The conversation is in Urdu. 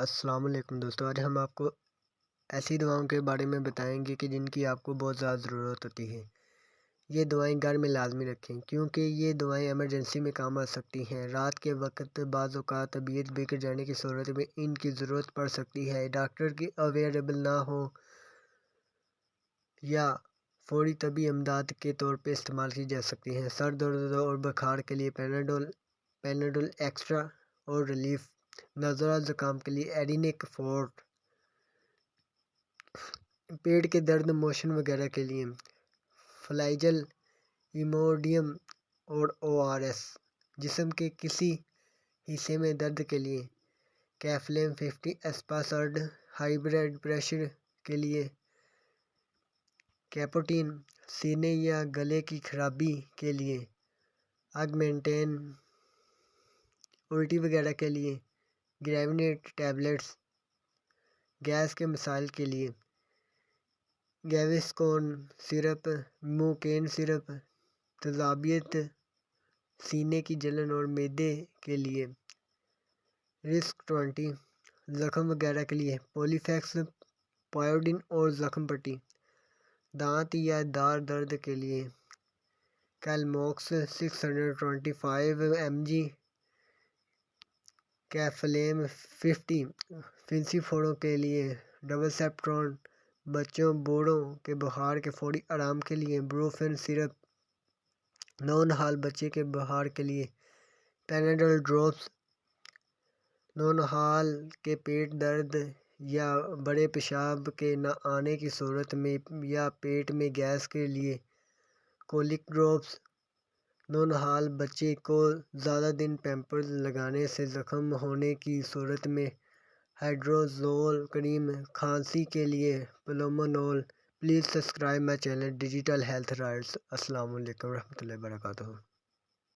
السلام علیکم دوستو، آج ہم آپ کو ایسی دواؤں کے بارے میں بتائیں گے کہ جن کی آپ کو بہت زیادہ ضرورت ہوتی ہے۔ یہ دوائیں گھر میں لازمی رکھیں کیونکہ یہ دوائیں ایمرجنسی میں کام آ سکتی ہیں۔ رات کے وقت بعض اوقات طبیعت بگڑ جانے کی صورت میں ان کی ضرورت پڑ سکتی ہے۔ ڈاکٹر کی اویلیبل نہ ہو یا فوری طبی امداد کے طور پہ استعمال کی جا سکتی ہیں۔ سر درد اور بخار کے لیے پیناڈول ایکسٹرا اور ریلیف، نزلہ زکام کے لیے ایڈینک فورٹ، پیٹ کے درد، موشن وغیرہ کے لیے فلائجل، ایموڈیم اور ORS، جسم کے کسی حصے میں درد کے لیے کیفلین 50، اسپاسرڈ، ہائی بلڈ پریشر کے لیے کیپوٹین، سینے یا گلے کی خرابی کے لیے آگمنٹین، الٹی وغیرہ کے لیے گریونیٹ ٹیبلٹس، گیس کے مسائل کے لیے گیوسکون سرپ، موکین سرپ، تیزابیت، سینے کی جلن اور معدے کے لیے رسک 20، زخم وغیرہ کے لیے پولیفیکس، پائیوڈین اور زخم پٹی، دانت یا دار درد کے لیے کیلموکس 625 mg، کیفلین 50، فنسی پھوڑوں کے لیے ڈواسیپٹرون، بچوں بوڑھوں کے بخار کے فوری آرام کے لیے بروفین سرپ، نونہال بچے کے بخار کے لیے پیناڈول ڈراپس، نونہال کے پیٹ درد یا بڑے پیشاب کے نہ آنے کی صورت میں یا پیٹ میں گیس کے لیے کولیک ڈراپس، نونہال بچے کو زیادہ دن پیمپرز لگانے سے زخم ہونے کی صورت میں ہائیڈروزول کریم، کھانسی کے لیے پلومونول۔ Please subscribe my channel digital health rights. السلام علیکم ورحمۃ اللہ وبرکاتہ۔